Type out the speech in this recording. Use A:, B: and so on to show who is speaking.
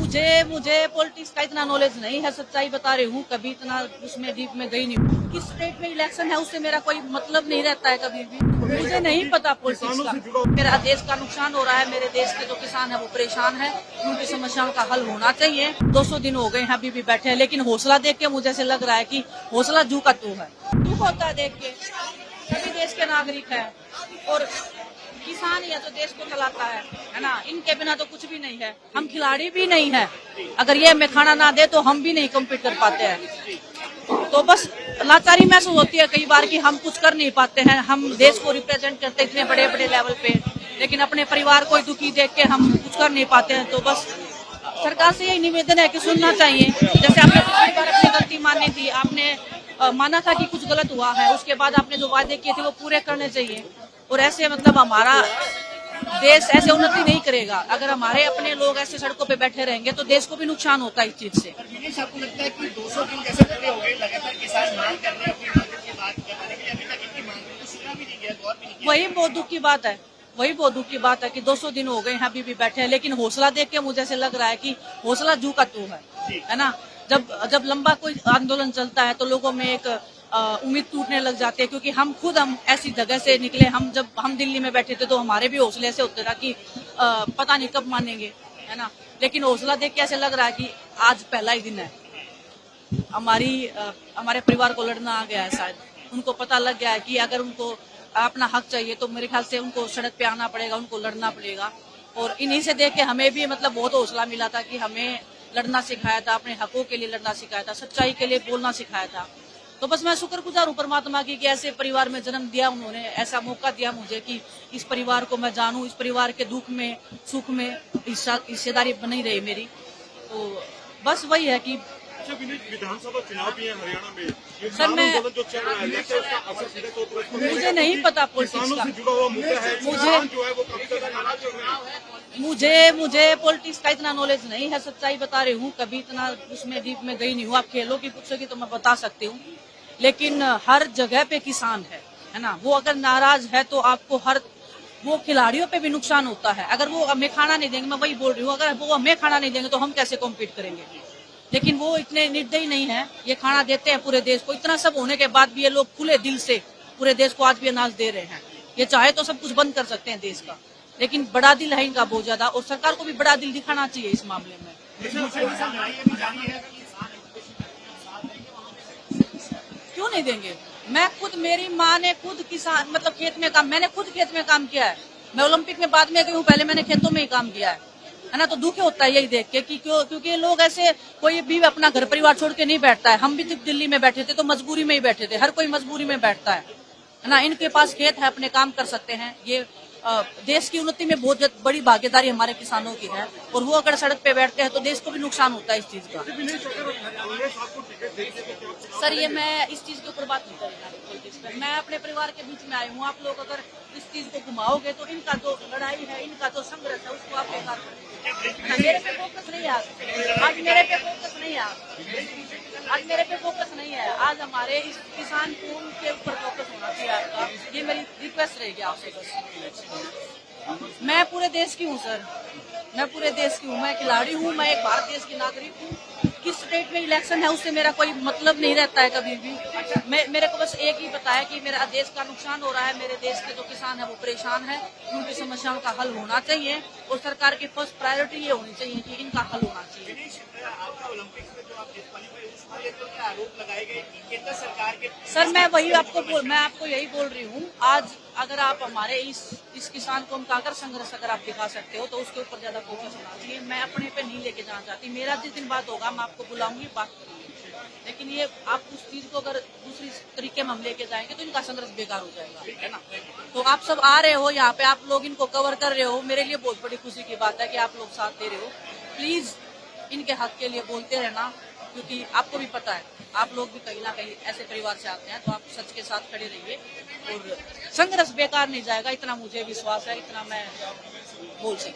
A: मुझे मुझे पॉलिटिक्स का इतना नॉलेज नहीं है, सच्चाई बता रही हूँ। कभी इतना उसमें डीप में गई नहीं हूँ। किस स्टेट में इलेक्शन है उससे मेरा कोई मतलब नहीं रहता है कभी भी। मुझे नहीं पता पॉलिटिक्स का। मेरा देश का नुकसान हो रहा है, मेरे देश के जो किसान है वो परेशान है, उनकी समस्याओं का हल होना चाहिए। 200 दिन हो गए हैं अभी भी बैठे हैं, लेकिन हौसला देख के मुझे ऐसे लग रहा है कि हौसला जू का तू है। दुख होता है देख के, सभी देश के नागरिक है और किसान ही है जो देश को चलाता है ना। इनके बिना तो कुछ भी नहीं है। हम खिलाड़ी भी नहीं है, अगर ये हमें खाना ना दे तो हम भी नहीं कम्पीट कर पाते हैं। तो बस लाचारी महसूस होती है कई बार कि हम कुछ कर नहीं पाते हैं। हम देश को रिप्रेजेंट करते इतने बड़े बड़े लेवल पे, लेकिन अपने परिवार को दुखी देख के हम कुछ कर नहीं पाते हैं। तो बस सरकार से यही निवेदन है कि सुनना चाहिए। जैसे आपने पिछली बार अपनी गलती मानी थी, आपने माना था कि कुछ गलत हुआ है, उसके बाद आपने जो वादे किए थे वो पूरे करने चाहिए। और ऐसे मतलब हमारा देश ऐसे उन्नति नहीं करेगा। अगर हमारे अपने लोग ऐसे सड़कों पे बैठे रहेंगे तो देश को भी नुकसान होता है इस चीज से।
B: आपको लगता है कि 200 दिन कैसे पूरे हो गए, लगातार किसान मांग कर रहे हैं अपनी मांगों की बात करने के लिए, अभी तक इनकी मांगों को सुना भी नहीं गया, गौर भी नहीं किया।
A: वही बहुत दुख की बात है, वही बहुत दुख की बात है कि 200 दिन हो गए हैं अभी भी बैठे हैं, लेकिन हौसला देख के मुझे ऐसे लग रहा है कि हौसला जू का तू है ना। जब लंबा कोई आंदोलन चलता है तो लोगों में एक उम्मीद टूटने लग जाती है, क्योंकि हम ऐसी जगह से निकले। जब हम दिल्ली में बैठे थे तो हमारे भी हौसले ऐसे होते था कि पता नहीं कब मानेंगे, है ना। लेकिन हौसला देख के ऐसे लग रहा है कि आज पहला ही दिन है। हमारे परिवार को लड़ना आ गया है, शायद उनको पता लग गया है कि अगर उनको अपना हक चाहिए तो मेरे ख्याल से उनको सड़क पे आना पड़ेगा, उनको लड़ना पड़ेगा। और इन्हीं से देख के हमें भी मतलब बहुत हौसला मिला था कि हमें लड़ना सिखाया था, अपने हकों के लिए लड़ना सिखाया था, सच्चाई के लिए बोलना सिखाया था। तो बस मैं शुक्रगुजार हूँ परमात्मा की कि ऐसे परिवार में जन्म दिया, उन्होंने ऐसा मौका दिया मुझे कि इस परिवार को मैं जानूं, इस परिवार के दुख में सुख में हिस्सेदारी बनी रही मेरी। तो बस वही है कि
C: विधानसभा चुनाव भी है हरियाणा में,
A: सर मैं
C: जो चल रहा है उसका असर सीधे तौर पर
A: मुझे नहीं पता पॉलिटिक्स का।
C: जुड़ा हुआ मुद्दा है। किसान जो है वो काफी ज्यादा नाराज हो रहे हैं।
A: मुझे पॉलिटिक्स का इतना नॉलेज नहीं है, सच्चाई बता रही हूँ। कभी इतना उसमें डीप में गई नहीं हूँ। आप खेलों की पूछोगी तो मैं बता सकती हूँ, लेकिन हर जगह पे किसान है ना। वो अगर नाराज है तो आपको वो खिलाड़ियों पे भी नुकसान होता है। अगर वो हमें खाना नहीं देंगे, मैं वही बोल रही हूँ, अगर वो हमें खाना नहीं देंगे तो हम कैसे कॉम्पीट करेंगे। लेकिन वो इतने निर्दयी नहीं है, ये खाना देते हैं पूरे देश को। इतना सब होने के बाद भी ये लोग खुले दिल से पूरे देश को आज भी अनाज दे रहे हैं। ये चाहे तो सब कुछ बंद कर सकते हैं देश का, लेकिन बड़ा दिल है इनका बहुत ज्यादा, और सरकार को भी बड़ा दिल दिखाना चाहिए इस मामले में। क्यों नहीं देंगे? मैं खुद, मेरी माँ ने खुद किसान मतलब खेत में काम, मैंने खुद खेत में काम किया है। मैं ओलंपिक में बाद में गई हूँ, पहले मैंने खेतों में ही काम किया है ना। तो दुख होता है यही देख के कि क्योंकि ये लोग ऐसे, कोई भी अपना घर परिवार छोड़ के नहीं बैठता है। हम भी जब दिल्ली में बैठे थे तो मजबूरी में ही बैठे थे, हर कोई मजबूरी में बैठता है ना। इनके पास खेत है, अपने काम कर सकते हैं। ये देश की उन्नति में बहुत बड़ी भागीदारी हमारे किसानों की है, और वो अगर सड़क पे बैठते हैं तो देश को भी नुकसान होता है इस चीज का। सर ये मैं इस चीज के ऊपर बात नहीं करूँगा। मैं अपने परिवार के बीच में आई हूँ। आप लोग अगर इस चीज को घुमाओगे तो इनका जो लड़ाई है, इनका जो संघर्ष है, उसको आप बेकार करेंगे। मेरे पे फोकस नहीं है आज मेरे पे फोकस नहीं है आज मेरे पे फोकस नहीं है। आज हमारे इस किसान कौम के ऊपर फोकस होना चाहिए आपका। ये मेरी रिक्वेस्ट रहेगी आपसे बस। मैं पूरे देश की हूँ सर, मैं पूरे देश की हूँ। मैं खिलाड़ी हूँ, मैं एक भारत देश की नागरिक हूँ। किस स्टेट में इलेक्शन है उससे मेरा कोई मतलब नहीं रहता है कभी भी। मेरे को बस एक ही पता है कि मेरा देश का नुकसान हो रहा है, मेरे देश के जो किसान है वो परेशान है, उनकी समस्याओं का हल होना चाहिए। और सरकार की फर्स्ट प्रायोरिटी ये होनी चाहिए कि इनका हल होना चाहिए।
B: आपका ओलंपिक्स में जो आप आरोप लगाए गए केंद्र सरकार के,
A: सर मैं आपको यही बोल रही हूँ। आज अगर आप हमारे इस किसान कौम का अगर संघर्ष अगर आप दिखा सकते हो तो उसके ऊपर ज्यादा फोकस होना चाहिए। मैं अपने पे नहीं लेके जाना चाहती। मेरा जिस दिन बात होगा मैं आपको बुलाऊंगी, बात करूंगी, लेकिन ये आप उस चीज को अगर दूसरी तरीके में हम लेके जाएंगे तो इनका संघर्ष बेकार हो जाएगा, है ना। तो आप सब आ रहे हो यहाँ पे, आप लोग इनको कवर कर रहे हो, मेरे लिए बहुत बड़ी खुशी की बात है कि आप लोग साथ दे रहे हो। प्लीज इनके हक के लिए बोलते रहना, क्योंकि आपको भी पता है आप लोग भी कहीं ना कहीं ऐसे परिवार से आते हैं, तो आप सच के साथ खड़े रहिए और संघर्ष बेकार नहीं जाएगा, इतना मुझे विश्वास है, इतना मैं बोल सकती हूँ।